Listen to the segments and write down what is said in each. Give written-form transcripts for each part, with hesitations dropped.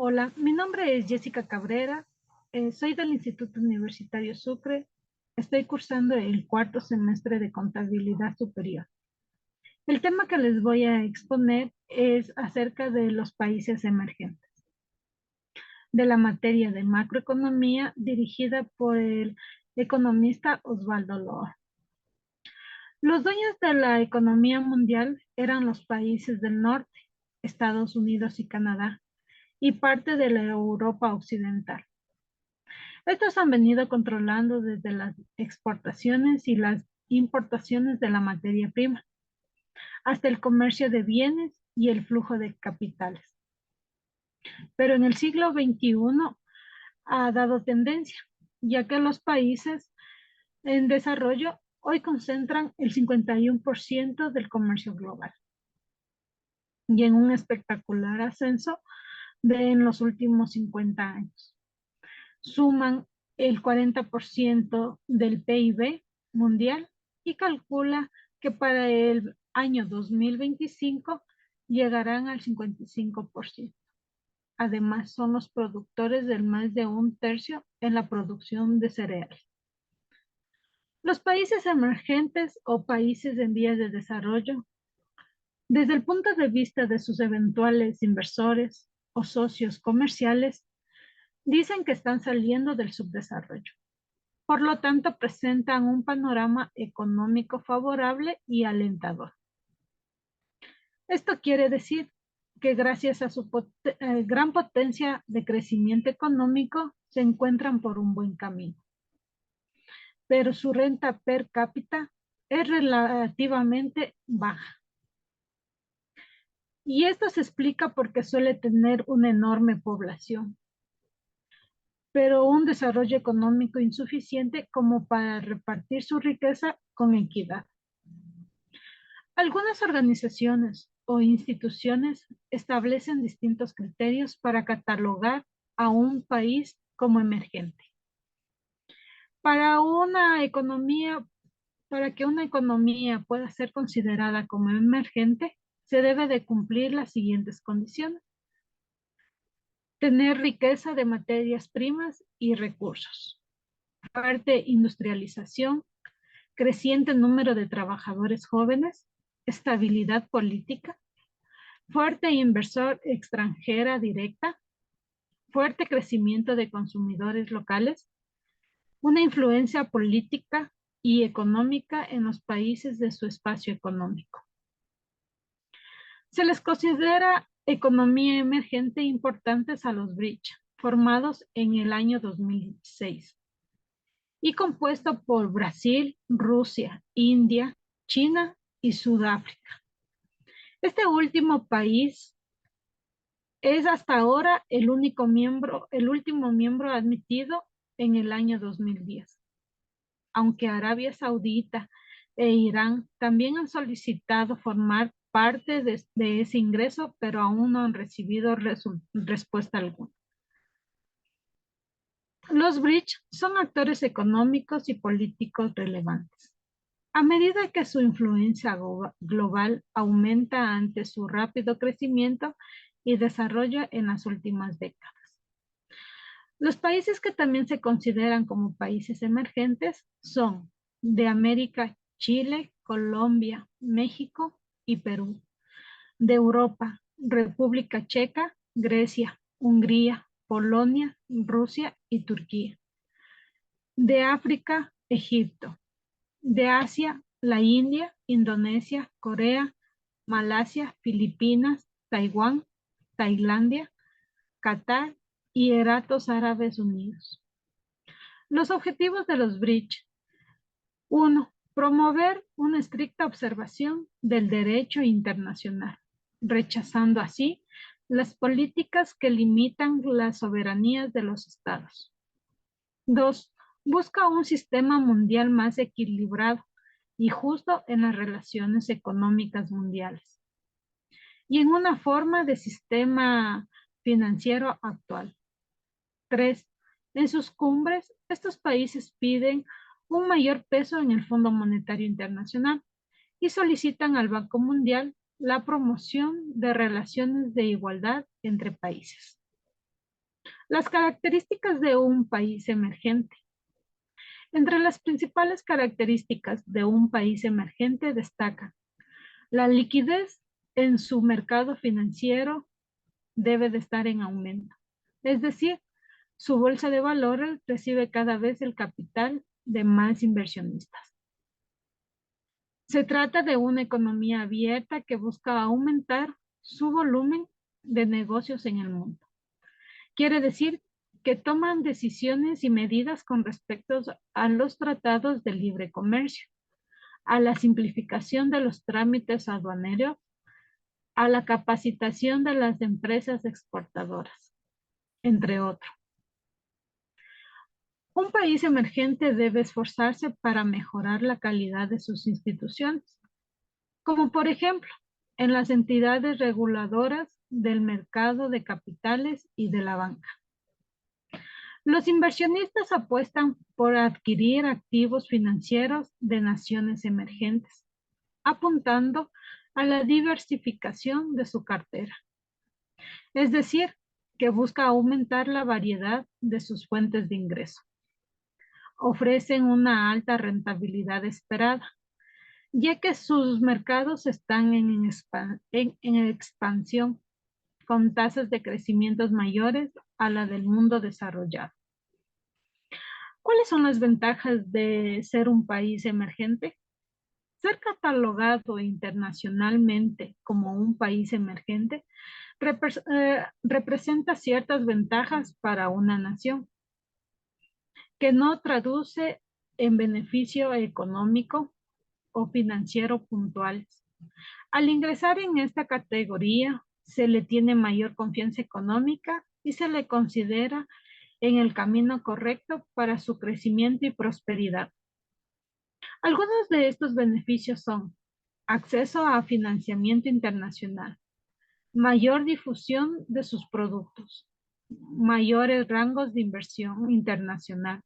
Hola, mi nombre es Jessica Cabrera, soy del Instituto Universitario Sucre, estoy cursando el cuarto semestre de Contabilidad Superior. El tema que les voy a exponer es acerca de los países emergentes, de la materia de macroeconomía dirigida por el economista Osvaldo Loa. Los dueños de la economía mundial eran los países del norte, Estados Unidos y Canadá, y parte de la Europa occidental. Estos han venido controlando desde las exportaciones y las importaciones de la materia prima, hasta el comercio de bienes y el flujo de capitales. Pero en el siglo XXI ha dado tendencia, ya que los países en desarrollo hoy concentran el 51% del comercio global y en un espectacular ascenso en los últimos 50 años. Suman el 40% del PIB mundial y calcula que para el año 2025 llegarán al 55%. Además, son los productores del más de un tercio en la producción de cereales. Los países emergentes o países en vías de desarrollo, desde el punto de vista de sus eventuales inversores o socios comerciales, dicen que están saliendo del subdesarrollo. Por lo tanto, presentan un panorama económico favorable y alentador. Esto quiere decir que gracias a su gran potencia de crecimiento económico, se encuentran por un buen camino. Pero su renta per cápita es relativamente baja. Y esto se explica porque suele tener una enorme población, pero un desarrollo económico insuficiente como para repartir su riqueza con equidad. Algunas organizaciones o instituciones establecen distintos criterios para catalogar a un país como emergente. Para que una economía pueda ser considerada como emergente, se debe de cumplir las siguientes condiciones: tener riqueza de materias primas y recursos, fuerte industrialización, creciente número de trabajadores jóvenes, estabilidad política, fuerte inversor extranjera directa, fuerte crecimiento de consumidores locales, una influencia política y económica en los países de su espacio económico. Se les considera economía emergente importantes a los BRICS, formados en el año 2006 y compuesto por Brasil, Rusia, India, China y Sudáfrica. Este último país es hasta ahora el último miembro admitido en el año 2010, aunque Arabia Saudita e Irán también han solicitado formar parte de ese ingreso, pero aún no han recibido respuesta alguna. Los BRICS son actores económicos y políticos relevantes. A medida que su influencia global aumenta ante su rápido crecimiento y desarrollo en las últimas décadas. Los países que también se consideran como países emergentes son de América: Chile, Colombia, México y Perú. De Europa: República Checa, Grecia, Hungría, Polonia, Rusia y Turquía. De África: Egipto. De Asia: la India, Indonesia, Corea, Malasia, Filipinas, Taiwán, Tailandia, Qatar y Emiratos Árabes Unidos. Los objetivos de los BRICS: 1. Promover una estricta observación del derecho internacional, rechazando así las políticas que limitan las soberanías de los estados. 2. Busca un sistema mundial más equilibrado y justo en las relaciones económicas mundiales y en una forma de sistema financiero actual. 3. En sus cumbres, estos países piden un mayor peso en el Fondo Monetario Internacional y solicitan al Banco Mundial la promoción de relaciones de igualdad entre países. Las características de un país emergente. Entre las principales características de un país emergente destacan la liquidez en su mercado financiero debe de estar en aumento. Es decir, su bolsa de valores recibe cada vez el capital de más inversionistas. Se trata de una economía abierta que busca aumentar su volumen de negocios en el mundo. Quiere decir que toman decisiones y medidas con respecto a los tratados de libre comercio, a la simplificación de los trámites aduaneros, a la capacitación de las empresas exportadoras, entre otros. Un país emergente debe esforzarse para mejorar la calidad de sus instituciones, como por ejemplo en las entidades reguladoras del mercado de capitales y de la banca. Los inversionistas apuestan por adquirir activos financieros de naciones emergentes, apuntando a la diversificación de su cartera. Es decir, que busca aumentar la variedad de sus fuentes de ingreso. Ofrecen una alta rentabilidad esperada, ya que sus mercados están en expansión, con tasas de crecimiento mayores a la del mundo desarrollado. ¿Cuáles son las ventajas de ser un país emergente? Ser catalogado internacionalmente como un país emergente representa ciertas ventajas para una nación, que no traduce en beneficio económico o financiero puntuales. Al ingresar en esta categoría, se le tiene mayor confianza económica y se le considera en el camino correcto para su crecimiento y prosperidad. Algunos de estos beneficios son acceso a financiamiento internacional, mayor difusión de sus productos, mayores rangos de inversión internacional,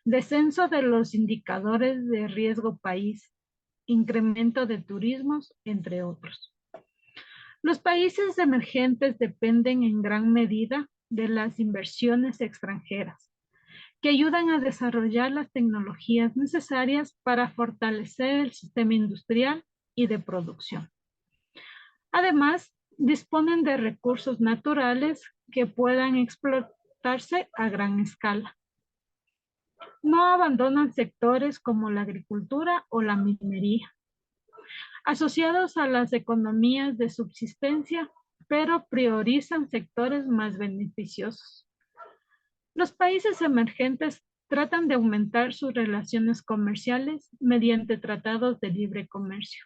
descenso de los indicadores de riesgo país, incremento de turismos, entre otros. Los países emergentes dependen en gran medida de las inversiones extranjeras, que ayudan a desarrollar las tecnologías necesarias para fortalecer el sistema industrial y de producción. Además, disponen de recursos naturales que puedan explotarse a gran escala. No abandonan sectores como la agricultura o la minería, asociados a las economías de subsistencia, pero priorizan sectores más beneficiosos. Los países emergentes tratan de aumentar sus relaciones comerciales mediante tratados de libre comercio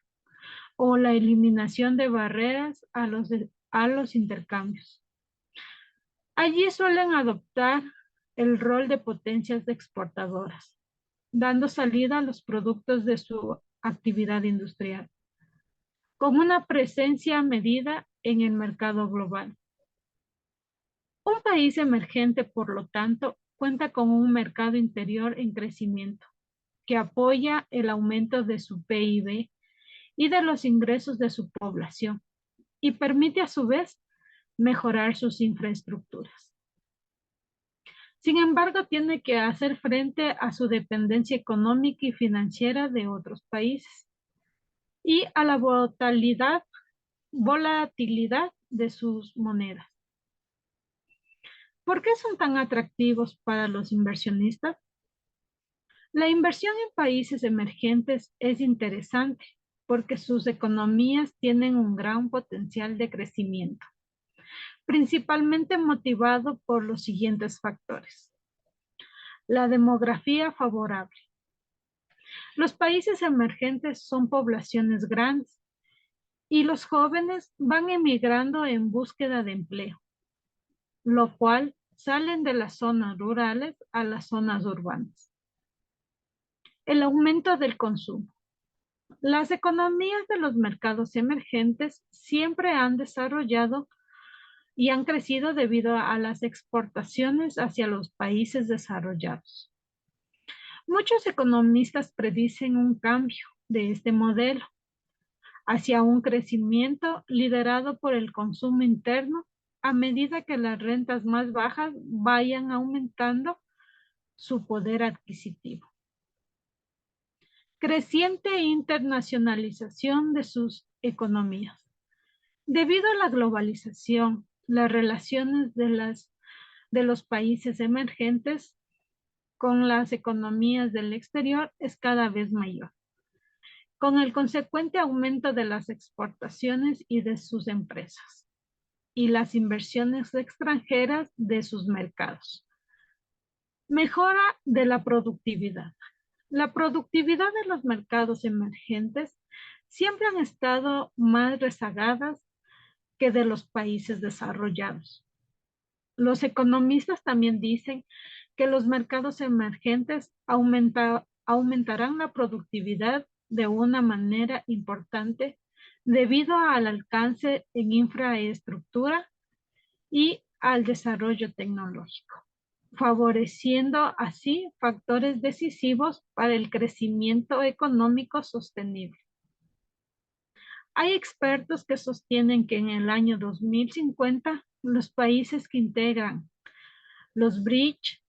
o la eliminación de barreras a los intercambios. Allí suelen adoptar el rol de potencias exportadoras, dando salida a los productos de su actividad industrial, con una presencia medida en el mercado global. Un país emergente, por lo tanto, cuenta con un mercado interior en crecimiento, que apoya el aumento de su PIB y de los ingresos de su población, y permite a su vez mejorar sus infraestructuras. Sin embargo, tiene que hacer frente a su dependencia económica y financiera de otros países y a la volatilidad de sus monedas. ¿Por qué son tan atractivos para los inversionistas? La inversión en países emergentes es interesante porque sus economías tienen un gran potencial de crecimiento, principalmente motivado por los siguientes factores. La demografía favorable. Los países emergentes son poblaciones grandes y los jóvenes van emigrando en búsqueda de empleo, lo cual salen de las zonas rurales a las zonas urbanas. El aumento del consumo. Las economías de los mercados emergentes siempre han desarrollado y han crecido debido a las exportaciones hacia los países desarrollados. Muchos economistas predicen un cambio de este modelo hacia un crecimiento liderado por el consumo interno a medida que las rentas más bajas vayan aumentando su poder adquisitivo. Creciente internacionalización de sus economías. Debido a la globalización, las relaciones de los países emergentes con las economías del exterior es cada vez mayor, con el consecuente aumento de las exportaciones y de sus empresas y las inversiones extranjeras de sus mercados. Mejora de la productividad. La productividad de los mercados emergentes siempre han estado más rezagadas que de los países desarrollados. Los economistas también dicen que los mercados emergentes aumentarán la productividad de una manera importante debido al alcance en infraestructura y al desarrollo tecnológico, favoreciendo así factores decisivos para el crecimiento económico sostenible. Hay expertos que sostienen que en el año 2050 los países que integran los BRICS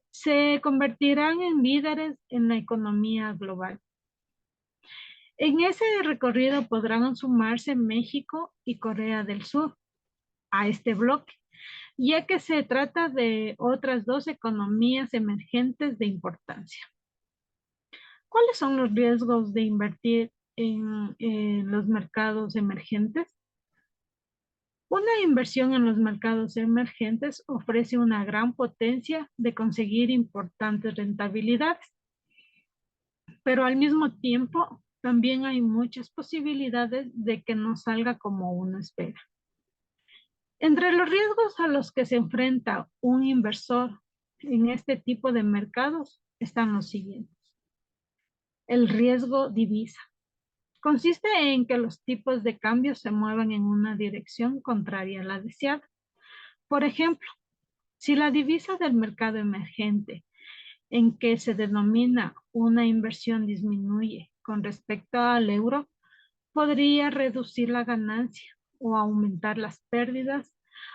se convertirán en líderes en la economía global. En ese recorrido podrán sumarse México y Corea del Sur a este bloque, ya que se trata de otras dos economías emergentes de importancia. ¿Cuáles son los riesgos de invertir en los mercados emergentes? Una inversión en los mercados emergentes ofrece una gran potencia de conseguir importantes rentabilidades, pero al mismo tiempo también hay muchas posibilidades de que no salga como uno espera. Entre los riesgos a los que se enfrenta un inversor en este tipo de mercados están los siguientes. El riesgo divisa. Consiste en que los tipos de cambio se muevan en una dirección contraria a la deseada. Por ejemplo, si la divisa del mercado emergente en que se denomina una inversión disminuye con respecto al euro, podría reducir la ganancia o aumentar las pérdidas,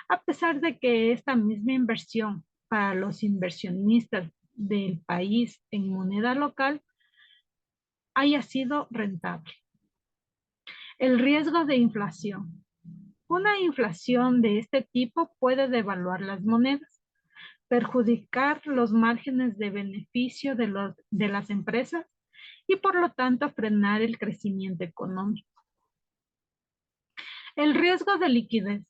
a pesar de que esta misma inversión para los inversionistas del país en moneda local haya sido rentable. El riesgo de inflación. Una inflación de este tipo puede devaluar las monedas, perjudicar los márgenes de beneficio de las empresas y por lo tanto frenar el crecimiento económico. El riesgo de liquidez.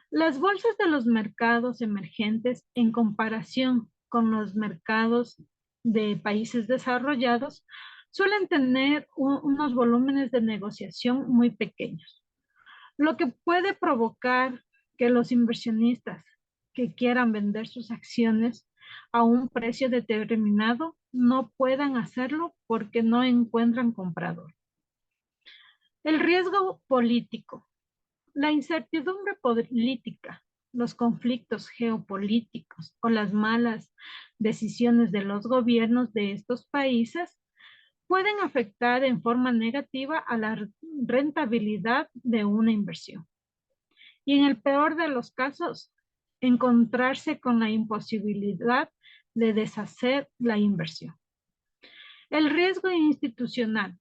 Las bolsas de los mercados emergentes en comparación con los mercados de países desarrollados suelen tener unos volúmenes de negociación muy pequeños, lo que puede provocar que los inversionistas que quieran vender sus acciones a un precio determinado no puedan hacerlo porque no encuentran comprador. El riesgo político. La incertidumbre política, los conflictos geopolíticos o las malas decisiones de los gobiernos de estos países pueden afectar en forma negativa a la rentabilidad de una inversión. Y en el peor de los casos, encontrarse con la imposibilidad de deshacer la inversión. El riesgo institucional.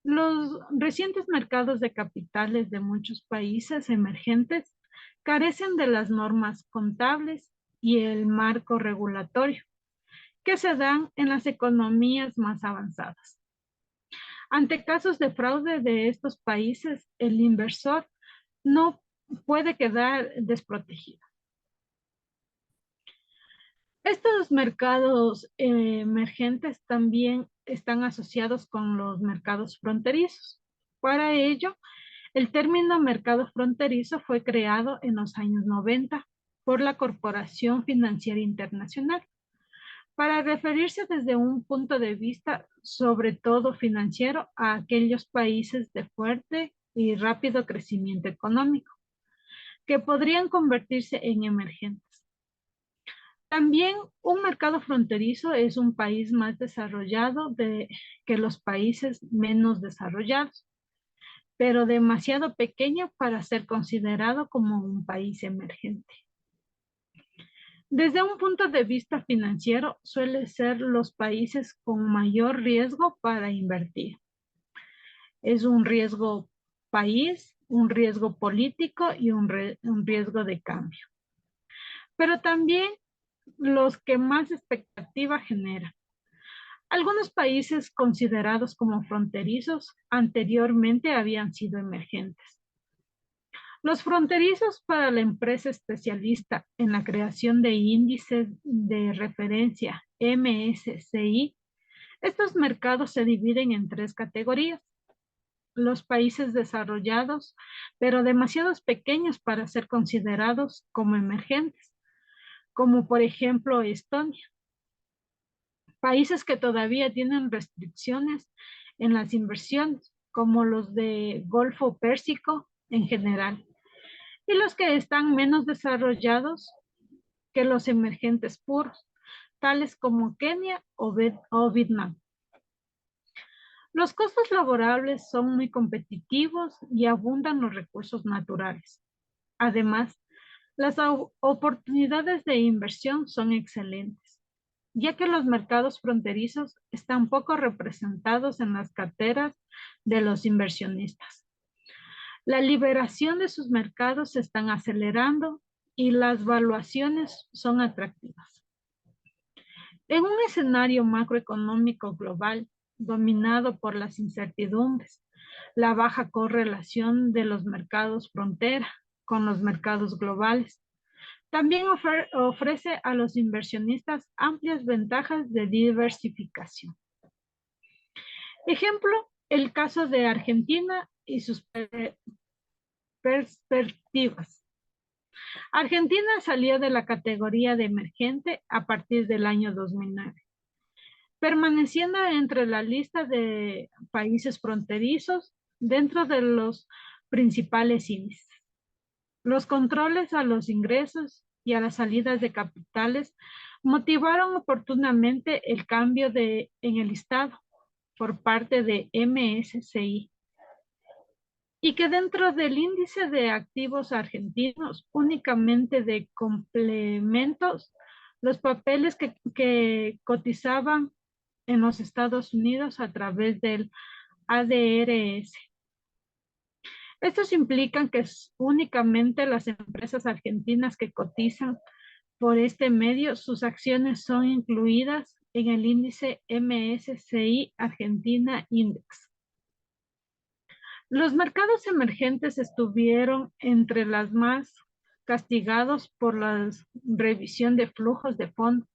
Los recientes mercados de capitales de muchos países emergentes carecen de las normas contables y el marco regulatorio que se dan en las economías más avanzadas. Ante casos de fraude de estos países, el inversor no puede quedar desprotegido. Estos mercados emergentes también están asociados con los mercados fronterizos. Para ello, el término mercado fronterizo fue creado en los años 90 por la Corporación Financiera Internacional para referirse desde un punto de vista sobre todo financiero a aquellos países de fuerte y rápido crecimiento económico que podrían convertirse en emergentes. También un mercado fronterizo es un país más desarrollado que los países menos desarrollados, pero demasiado pequeño para ser considerado como un país emergente. Desde un punto de vista financiero, suele ser los países con mayor riesgo para invertir. Es un riesgo país, un riesgo político y un riesgo de cambio. Pero también los que más expectativa generan. Algunos países considerados como fronterizos anteriormente habían sido emergentes. Los fronterizos para la empresa especialista en la creación de índices de referencia MSCI, estos mercados se dividen en tres categorías. Los países desarrollados, pero demasiados pequeños para ser considerados como emergentes, como por ejemplo Estonia. Países que todavía tienen restricciones en las inversiones, como los de Golfo Pérsico en general, y los que están menos desarrollados que los emergentes puros, tales como Kenia o Vietnam. Los costos laborables son muy competitivos y abundan los recursos naturales. Además, las oportunidades de inversión son excelentes, ya que los mercados fronterizos están poco representados en las carteras de los inversionistas. La liberación de sus mercados se están acelerando y las valuaciones son atractivas. En un escenario macroeconómico global dominado por las incertidumbres, la baja correlación de los mercados frontera con los mercados globales, también ofrece a los inversionistas amplias ventajas de diversificación. Ejemplo, el caso de Argentina y sus perspectivas. Argentina salió de la categoría de emergente a partir del año 2009, permaneciendo entre la lista de países fronterizos dentro de los principales índices. Los controles a los ingresos y a las salidas de capitales motivaron oportunamente el cambio en el listado por parte de MSCI, y que dentro del índice de activos argentinos, únicamente de complementos, los papeles que cotizaban en los Estados Unidos a través del ADRS. Estos implican que únicamente las empresas argentinas que cotizan por este medio, sus acciones son incluidas en el índice MSCI Argentina Index. Los mercados emergentes estuvieron entre las más castigados por la revisión de flujos de fondos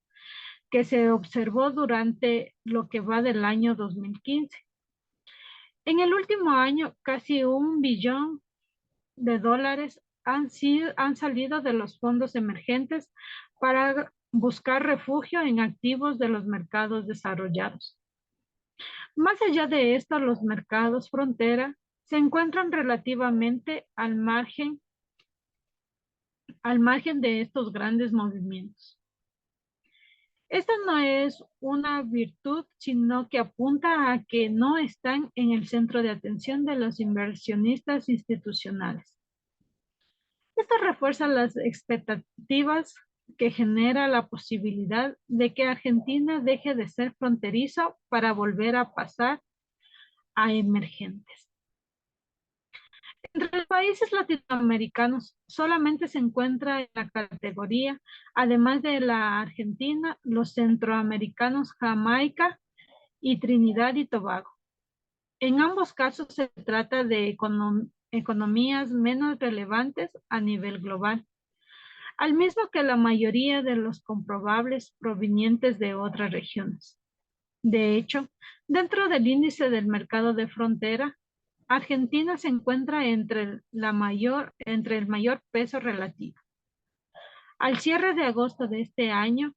que se observó durante lo que va del año 2015. En el último año, casi $1 billón han salido de los fondos emergentes para buscar refugio en activos de los mercados desarrollados. Más allá de esto, los mercados frontera se encuentran relativamente al margen de estos grandes movimientos. Esta no es una virtud, sino que apunta a que no están en el centro de atención de los inversionistas institucionales. Esto refuerza las expectativas que genera la posibilidad de que Argentina deje de ser fronterizo para volver a pasar a emergentes. Entre los países latinoamericanos solamente se encuentra en la categoría, además de la Argentina, los centroamericanos Jamaica y Trinidad y Tobago. En ambos casos se trata de economías menos relevantes a nivel global, al mismo que la mayoría de los comprobables provenientes de otras regiones. De hecho, dentro del índice del mercado de frontera, Argentina se encuentra entre el mayor peso relativo. Al cierre de agosto de este año,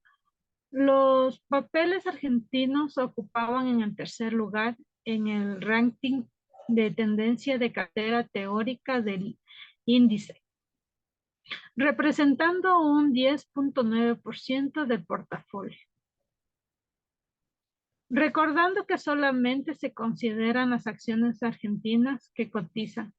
los papeles argentinos ocupaban en el tercer lugar en el ranking de tendencia de cartera teórica del índice, representando un 10.9% del portafolio. Recordando que solamente se consideran las acciones argentinas que cotizan.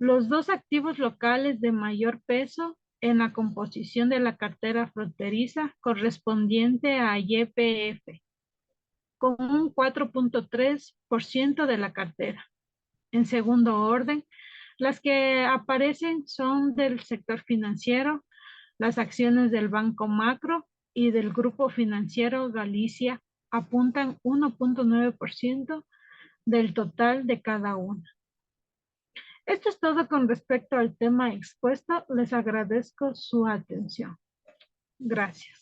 Los dos activos locales de mayor peso en la composición de la cartera fronteriza correspondiente a YPF, con un 4.3% de la cartera. En segundo orden, las que aparecen son del sector financiero, las acciones del Banco Macro y del Grupo Financiero Galicia apuntan 1.9% del total de cada una. Esto es todo con respecto al tema expuesto. Les agradezco su atención. Gracias.